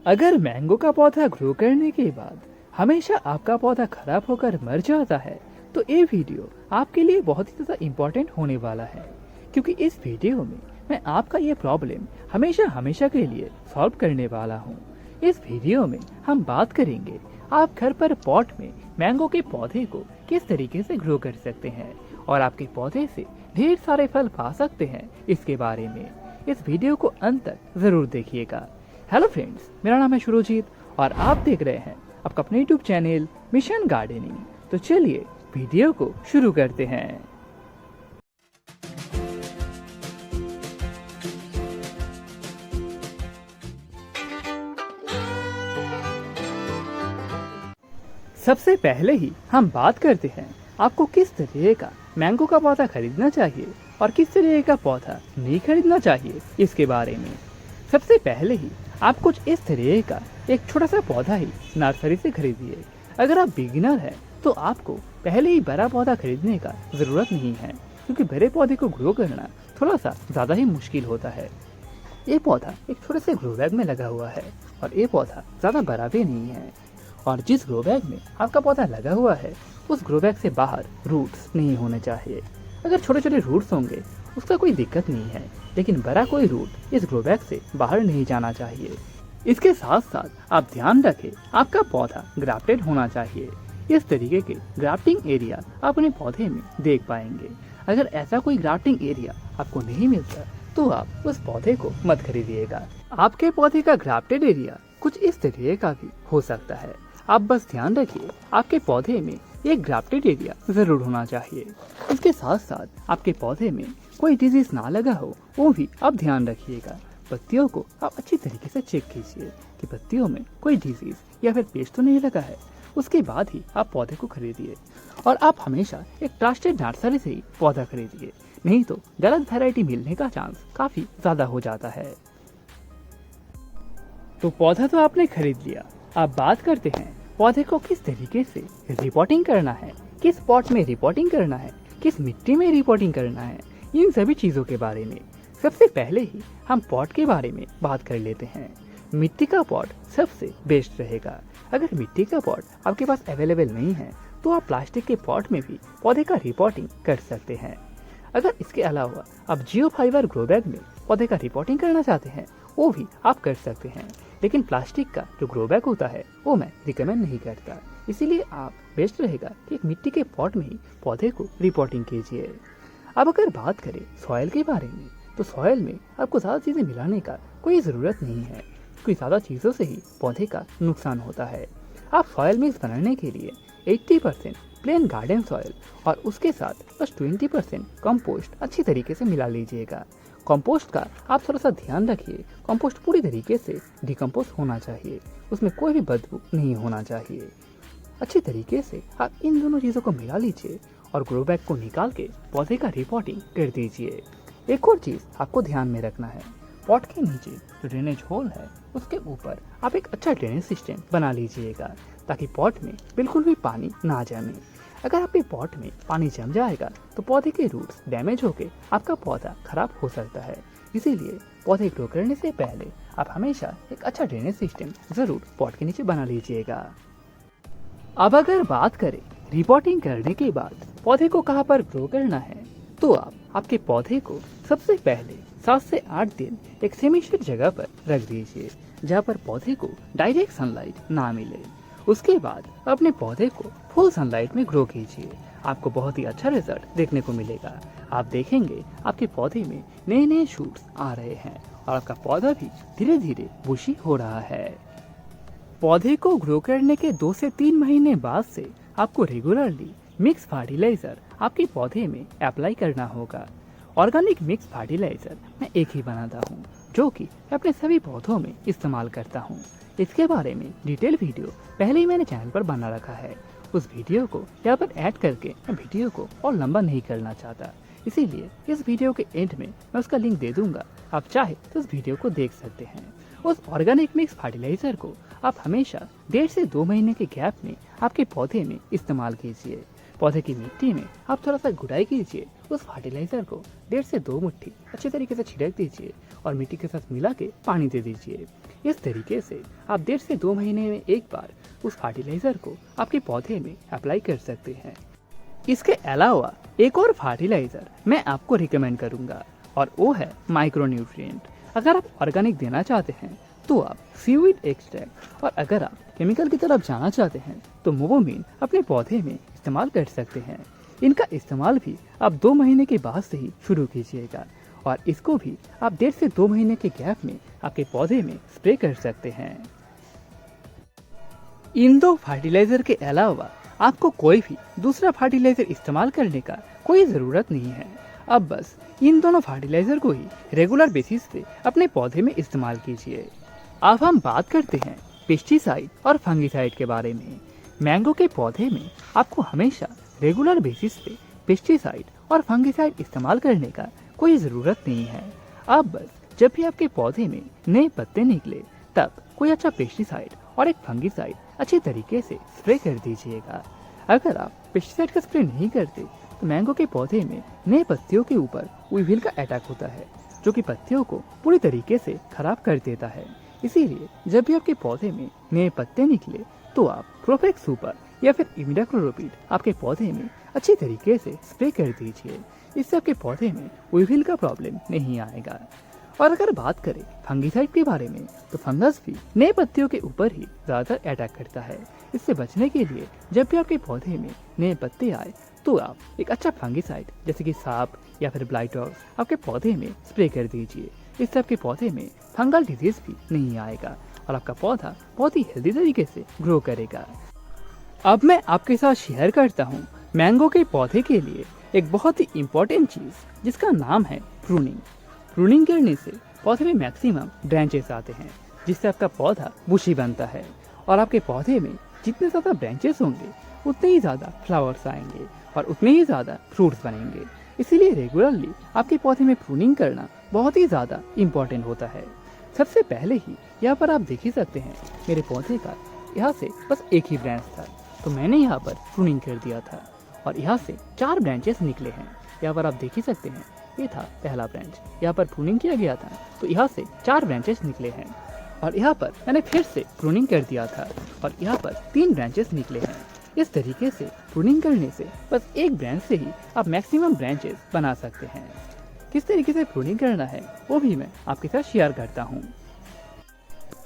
अगर मैंगो का पौधा ग्रो करने के बाद हमेशा आपका पौधा खराब होकर मर जाता है तो ये वीडियो आपके लिए बहुत ही ज़्यादा इम्पोर्टेंट होने वाला है, क्योंकि इस वीडियो में मैं आपका ये प्रॉब्लम हमेशा हमेशा के लिए सॉल्व करने वाला हूँ। इस वीडियो में हम बात करेंगे आप घर पर पॉट में मैंगो के पौधे को किस तरीके से ग्रो कर सकते हैं और आपके पौधे से ढेर सारे फल पा सकते हैं। इसके बारे में इस वीडियो को अंत तक जरूर देखिएगा। हेलो फ्रेंड्स, मेरा नाम है शुरुजीत और आप देख रहे हैं आपका अपने यूट्यूब चैनल मिशन गार्डनिंग। तो चलिए वीडियो को शुरू करते हैं। सबसे पहले ही हम बात करते हैं आपको किस तरह का मैंगो का पौधा खरीदना चाहिए और किस तरह का पौधा नहीं खरीदना चाहिए इसके बारे में। सबसे पहले ही आप कुछ इस तरह का एक छोटा सा पौधा ही नर्सरी से खरीदिए। अगर आप बिगिनर हैं तो आपको पहले ही बड़ा पौधा खरीदने का जरूरत नहीं है, क्योंकि बड़े पौधे को ग्रो करना थोड़ा सा ज्यादा ही मुश्किल होता है। ये पौधा एक छोटे से ग्रो बैग में लगा हुआ है और ये पौधा ज्यादा बड़ा भी नहीं है। और जिस ग्रो बैग में आपका पौधा लगा हुआ है उस ग्रो बैग से बाहर रूट्स नहीं होने चाहिए। अगर छोटे छोटे रूट्स होंगे उसका कोई दिक्कत नहीं है, लेकिन बड़ा कोई रूट इस ग्रो बैग से बाहर नहीं जाना चाहिए। इसके साथ साथ आप ध्यान रखें आपका पौधा ग्राफ्टेड होना चाहिए। इस तरीके के ग्राफ्टिंग एरिया आप अपने पौधे में देख पाएंगे। अगर ऐसा कोई ग्राफ्टिंग एरिया आपको नहीं मिलता तो आप उस पौधे को मत खरीदिएगा। आपके पौधे का ग्राफ्टेड एरिया कुछ इस तरह का भी हो सकता है। आप बस ध्यान रखिए आपके पौधे में एक ग्राफ्टेड एरिया जरूर होना चाहिए। इसके साथ साथ आपके पौधे में कोई डिजीज ना लगा हो वो भी आप ध्यान रखिएगा। पत्तियों को आप अच्छी तरीके से चेक कीजिए कि पत्तियों में कोई डिजीज या फिर पेस्ट तो नहीं लगा है। उसके बाद ही आप पौधे को खरीदिए और आप हमेशा एक ट्रस्टेड नर्सरी से ही पौधा खरीदिए, नहीं तो गलत वैरायटी मिलने का चांस काफी ज्यादा हो जाता है। तो पौधा तो आपने खरीद लिया, अब बात करते हैं पौधे को किस तरीके से रिपोर्टिंग करना है, किस पॉट में रिपोर्टिंग करना है, किस मिट्टी में रिपोर्टिंग करना है, इन सभी चीजों के बारे में। सबसे पहले ही हम पॉट के बारे में बात कर लेते हैं। मिट्टी का पॉट सबसे बेस्ट रहेगा। अगर मिट्टी का पॉट आपके पास अवेलेबल नहीं है तो आप प्लास्टिक के पॉट में भी पौधे का रिपोर्टिंग कर सकते हैं। अगर इसके अलावा आप जियो फाइबर ग्रो बैग में पौधे का रिपोर्टिंग करना चाहते हैं वो भी आप कर सकते हैं, लेकिन प्लास्टिक का जो ग्रो बैग होता है वो मैं रिकमेंड नहीं करता। इसीलिए आप बेस्ट रहेगा कि एक मिट्टी के पॉट में ही पौधे को रिपोर्टिंग कीजिए। अब अगर बात करें सॉइल के बारे में तो सॉइल में आपको ज़्यादा चीज़ें मिलाने का कोई ज़रूरत नहीं है, क्योंकि ज़्यादा चीज़ों से ही पौधे का नुकसान होता है। आप सॉइल मिक्स बनाने के लिए 80% प्लेन गार्डन सॉइल और उसके साथ बस 20% कंपोस्ट अच्छी तरीके से मिला लीजिएगा। कंपोस्ट का आप थोड़ा सा ध्यान रखिए, कंपोस्ट पूरी तरीके से डिकम्पोस्ट होना चाहिए, उसमें कोई भी बदबू नहीं होना चाहिए। अच्छी तरीके से आप इन दोनों चीज़ों को मिला लीजिए और ग्रो बैग को निकाल के पौधे का रिपोर्टिंग कर दीजिए। एक और चीज़ आपको ध्यान में रखना है, पॉट के नीचे जो ड्रेनेज होल है उसके ऊपर आप एक अच्छा ड्रेनेज सिस्टम बना लीजिएगा, ताकि पॉट में बिल्कुल भी पानी ना जमे। अगर आपके पॉट में पानी जम जाएगा तो पौधे के रूट्स डैमेज होकर आपका पौधा खराब हो सकता है। इसीलिए पौधे ग्रो करने से पहले आप हमेशा एक अच्छा ड्रेनेज सिस्टम जरूर पॉट के नीचे बना लीजिएगा। अब अगर बात करें रिपोर्टिंग करने के बाद पौधे को कहाँ पर ग्रो करना है, तो आप आपके पौधे को सबसे पहले 7 से 8 दिन एक सेमी शेड जगह पर रख दीजिए, जहाँ पर पौधे को डायरेक्ट सनलाइट ना मिले। उसके बाद अपने पौधे को फुल सनलाइट में ग्रो कीजिए। आपको बहुत ही अच्छा रिजल्ट देखने को मिलेगा। आप देखेंगे आपके पौधे में नए नए शूट्स आ रहे हैं और आपका पौधा भी धीरे धीरे बुशी हो रहा है। पौधे को ग्रो करने के 2 से 3 महीने बाद से आपको रेगुलरली मिक्स फर्टिलाइजर आपके पौधे में अप्लाई करना होगा। ऑर्गेनिक मिक्स फर्टिलाइजर मैं एक ही बनाता हूँ, जो कि मैं अपने सभी पौधों में इस्तेमाल करता हूँ। इसके बारे में डिटेल वीडियो पहले ही मैंने चैनल पर बना रखा है। उस वीडियो को यहाँ पर ऐड करके मैं वीडियो को और लंबा नहीं करना चाहता, इसीलिए इस वीडियो के एंड में मैं उसका लिंक दे दूंगा। आप चाहे तो उस वीडियो को देख सकते हैं। उस ऑर्गेनिक मिक्स फर्टिलाइजर को आप हमेशा 1.5 से 2 महीने के गैप में आपके पौधे में इस्तेमाल कीजिए। पौधे की मिट्टी में आप थोड़ा सा गुड़ाई कीजिए, उस फर्टिलाइजर को 1.5 से 2 मुट्ठी अच्छी तरीके से छिड़क दीजिए और मिट्टी के साथ मिला के पानी दे दीजिए। इस तरीके से आप 1.5 से 2 महीने में एक बार उस फर्टिलाइजर को आपके पौधे में अप्लाई कर सकते हैं। इसके अलावा एक और फर्टिलाइजर मैं आपको रिकमेंड करूंगा और वो है माइक्रोन्यूट्रिएंट। अगर आप ऑर्गेनिक देना चाहते हैं तो आप सीवीड एक्सट्रैक्ट, और अगर आप केमिकल की तरफ जाना चाहते हैं तो मोवोमीन अपने पौधे में इस्तेमाल कर सकते हैं। इनका इस्तेमाल भी आप 2 महीने के बाद से ही शुरू कीजिएगा और इसको भी आप 1.5 से 2 महीने के गैप में आपके पौधे में स्प्रे कर सकते हैं। इन 2 फर्टिलाइजर के अलावा आपको कोई भी दूसरा फर्टिलाइजर इस्तेमाल करने का कोई ज़रूरत नहीं है। अब बस इन दोनों फर्टिलाइजर को ही रेगुलर बेसिस पे अपने पौधे में इस्तेमाल कीजिए। अब हम बात करते हैं पेस्टिसाइड और फंगिसाइड के बारे में। मैंगो के पौधे में आपको हमेशा रेगुलर बेसिस पे पेस्टिसाइड और फंगिसाइड इस्तेमाल करने का कोई ज़रूरत नहीं है। अब बस जब भी आपके पौधे में नए पत्ते निकले तब कोई अच्छा पेस्टिसाइड और एक फंगिसाइड अच्छे तरीके से स्प्रे कर दीजिएगा। अगर आप पेस्टिसाइड का स्प्रे नहीं करते तो मैंगो के पौधे में नए पत्तियों के ऊपर वीविल का अटैक होता है, जो कि पत्तियों को पूरी तरीके से खराब कर देता है। इसीलिए जब भी आपके पौधे में नए पत्ते निकले तो आप प्रोफेक्स सुपर या फिर इमिडाक्लोप्रिड आपके पौधे में अच्छी तरीके से स्प्रे कर दीजिए। इससे आपके पौधे में वीविल का प्रॉब्लम नहीं आएगा। और अगर बात करें फंगिसाइड के बारे में तो फंगस भी नए पत्तियों के ऊपर ही ज़्यादातर अटैक करता है। इससे बचने के लिए जब भी आपके पौधे में नए पत्ते आए तो आप एक अच्छा फंगिसाइड जैसे कि सांप या फिर ब्लाइटॉक्स आपके पौधे में स्प्रे कर दीजिए। इससे आपके पौधे में फंगल डिजीज भी नहीं आएगा और आपका पौधा बहुत ही हेल्दी तरीके से ग्रो करेगा। अब मैं आपके साथ शेयर करता हूँ मैंगो के पौधे के लिए एक बहुत ही इम्पोर्टेंट चीज़ जिसका नाम है प्रूनिंग। प्रूनिंग करने से पौधे में मैक्सिमम ब्रांचेस आते हैं, जिससे आपका पौधा बुशी बनता है और आपके पौधे में जितने ज़्यादा ब्रांचेस होंगे उतने ही ज़्यादा फ्लावर्स आएंगे और उतने ही ज़्यादा फ्रूट्स बनेंगे। इसीलिए रेगुलरली आपके पौधे में प्रूनिंग करना बहुत ही ज़्यादा इम्पोर्टेंट होता है। सबसे पहले ही यहाँ पर आप देख ही सकते हैं मेरे पौधे का यहाँ से बस एक ही ब्रांच था, तो मैंने यहाँ पर प्रूनिंग कर दिया था और यहाँ से 4 ब्रांचेस निकले हैं। यहाँ पर आप देख ही सकते हैं ये था पहला ब्रांच, यहाँ पर प्रूनिंग किया गया था तो यहाँ से 4 ब्रांचेस निकले हैं और यहाँ पर मैंने फिर से प्रूनिंग कर दिया था और यहाँ पर 3 ब्रांचेस निकले हैं। इस तरीके से प्रूनिंग करने से बस एक ब्रांच से ही आप मैक्सिमम ब्रांचेस बना सकते हैं। किस तरीके से प्रूनिंग करना है वो भी मैं आपके साथ शेयर करता हूँ।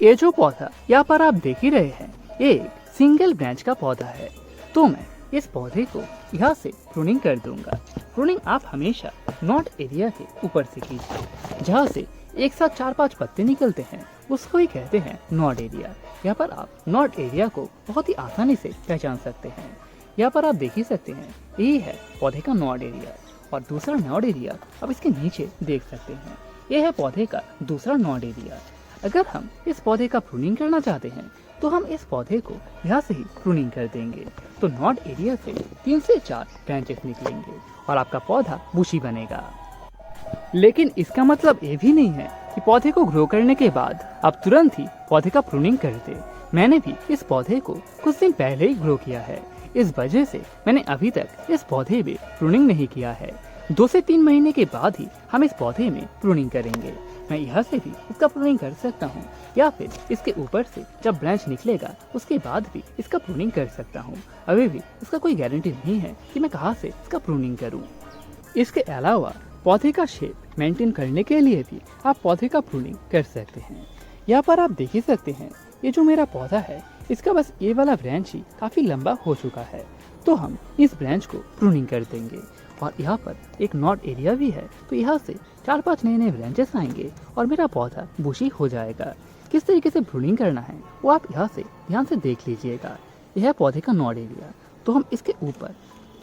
ये जो पौधा यहाँ पर आप देख ही रहे हैं ये एक सिंगल ब्रांच का पौधा है, तो मैं इस पौधे को यहाँ से प्रूनिंग कर दूंगा। प्रूनिंग आप हमेशा नॉट एरिया के ऊपर से कीजिए, जहाँ से एक साथ 4-5 पत्ते निकलते हैं उसको ही कहते हैं नॉड एरिया। यहाँ पर आप नॉड एरिया को बहुत ही आसानी से पहचान सकते हैं। यहाँ पर आप देख ही सकते हैं यही है पौधे का नॉड एरिया और दूसरा नॉड एरिया आप इसके नीचे देख सकते हैं, यह है पौधे का दूसरा नॉड एरिया। अगर हम इस पौधे का प्रूनिंग करना चाहते हैं तो हम इस पौधे को यहाँ से ही प्रूनिंग कर देंगे, तो नॉड एरिया से 3 से 4 ब्रांचेस निकलेंगे और आपका पौधा बुशी बनेगा। लेकिन इसका मतलब ये भी नहीं है कि पौधे को ग्रो करने के बाद आप तुरंत ही पौधे का प्रूनिंग कर दे। मैंने भी इस पौधे को कुछ दिन पहले ही ग्रो किया है, इस वजह से मैंने अभी तक इस पौधे में प्रूनिंग नहीं किया है। 2 से 3 महीने के बाद ही हम इस पौधे में प्रूनिंग करेंगे। मैं यहाँ से भी इसका प्रूनिंग कर सकता हूँ या फिर इसके ऊपर से जब ब्रांच निकलेगा उसके बाद भी इसका प्रूनिंग कर सकता हूँ। अभी भी इसका कोई गारंटी नहीं है कि मैं कहाँ से इसका प्रूनिंग करूँ। इसके अलावा पौधे का शेप मेंटेन करने के लिए भी आप पौधे का प्रूनिंग कर सकते हैं। यहाँ पर आप देख ही सकते हैं ये जो मेरा पौधा है इसका बस ये वाला ब्रांच ही काफ़ी लंबा हो चुका है, तो हम इस ब्रांच को प्रूनिंग कर देंगे। और यहाँ पर एक नॉट एरिया भी है, तो यहाँ से 4-5 नए ब्रांचेस आएंगे और मेरा पौधा बुशी हो जाएगा। किस तरीके से प्रूनिंग करना है वो आप यहाँ से ध्यान से देख लीजिएगा। यह है पौधे का नॉट एरिया, तो हम इसके ऊपर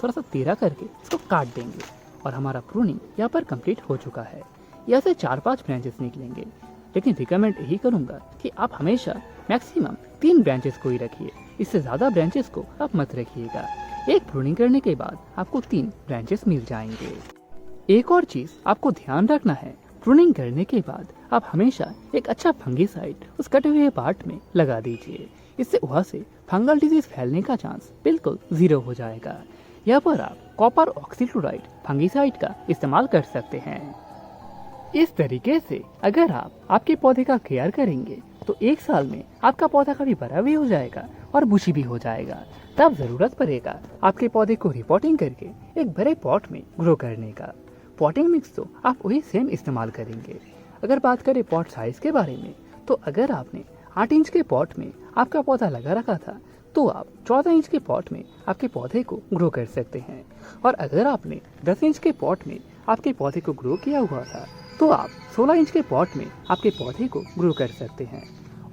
थोड़ा सा टेढ़ा करके इसको काट देंगे और हमारा प्रूनिंग यहाँ पर कंप्लीट हो चुका है। यहाँ से 4-5 ब्रांचेस निकलेंगे, लेकिन रिकमेंड यही करूँगा कि आप हमेशा मैक्सिमम 3 ब्रांचेस को ही रखिए, इससे ज़्यादा ब्रांचेस को आप मत रखिएगा। एक प्रूनिंग करने के बाद आपको 3 ब्रांचेस मिल जाएंगे। एक और चीज़ आपको ध्यान रखना है, प्रूनिंग करने के बाद आप हमेशा एक अच्छा फंगिसाइड उस कटे हुए पार्ट में लगा दीजिए। इससे वहाँ से फंगल डिजीज फैलने का चांस बिल्कुल 0 हो जाएगा। यहाँ पर आप कॉपर ऑक्सीक्लोराइड फंगिसाइड का इस्तेमाल कर सकते हैं। इस तरीके से अगर आप आपके पौधे का केयर करेंगे तो 1 साल में आपका पौधा काफी बड़ा भी हो जाएगा और बुशी भी हो जाएगा। तब जरूरत पड़ेगा आपके पौधे को रिपोर्टिंग करके एक बड़े पॉट में ग्रो करने का। पॉटिंग मिक्स तो आप वही सेम इस्तेमाल करेंगे। अगर बात करें पॉट साइज के बारे में, तो अगर आपने 8 इंच के पॉट में आपका पौधा लगा रखा था तो आप 14 इंच के पॉट में आपके पौधे को ग्रो कर सकते हैं। और अगर आपने 10 इंच के पॉट में आपके पौधे को ग्रो किया हुआ था तो आप 16 इंच के पॉट में आपके पौधे को ग्रो कर सकते हैं।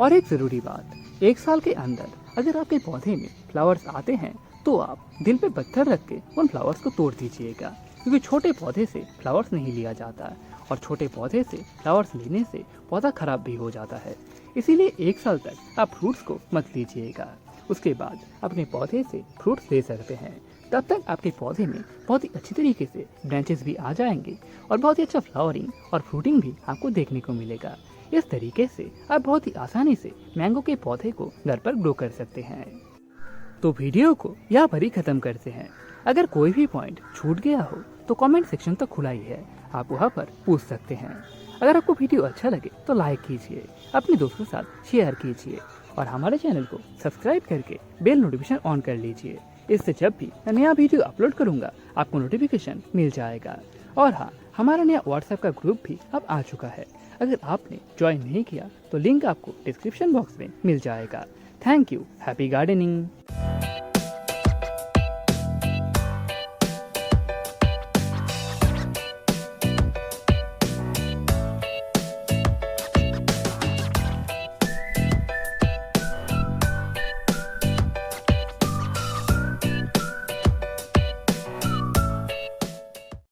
और एक ज़रूरी बात, 1 साल के अंदर अगर आपके पौधे में फ्लावर्स आते हैं तो आप दिल पे पत्थर रख के उन फ्लावर्स को तोड़ दीजिएगा, क्योंकि छोटे पौधे से फ्लावर्स नहीं लिया जाता और छोटे पौधे से फ्लावर्स लेने से पौधा खराब भी हो जाता है। इसीलिए 1 साल तक आप फ्रूट्स को मत लीजिएगा। उसके बाद अपने पौधे से फ्रूट्स ले सकते हैं। तब तक आपके पौधे में बहुत ही अच्छी तरीके से ब्रांचेस भी आ जाएंगे और बहुत ही अच्छा फ्लावरिंग और फ्रूटिंग भी आपको देखने को मिलेगा। इस तरीके से आप बहुत ही आसानी से मैंगो के पौधे को घर पर ग्रो कर सकते हैं। तो वीडियो को यहाँ पर ही खत्म करते हैं। अगर कोई भी पॉइंट छूट गया हो तो कमेंट सेक्शन तो खुला ही है, आप वहाँ पर पूछ सकते हैं। अगर आपको वीडियो अच्छा लगे तो लाइक कीजिए, अपने दोस्तों के साथ शेयर कीजिए और हमारे चैनल को सब्सक्राइब करके बेल नोटिफिकेशन ऑन कर लीजिए। इससे जब भी मैं नया वीडियो अपलोड करूंगा आपको नोटिफिकेशन मिल जाएगा। और हाँ, हमारा नया व्हाट्सएप का ग्रुप भी अब आ चुका है। अगर आपने ज्वाइन नहीं किया तो लिंक आपको डिस्क्रिप्शन बॉक्स में मिल जाएगा। Thank you. Happy gardening.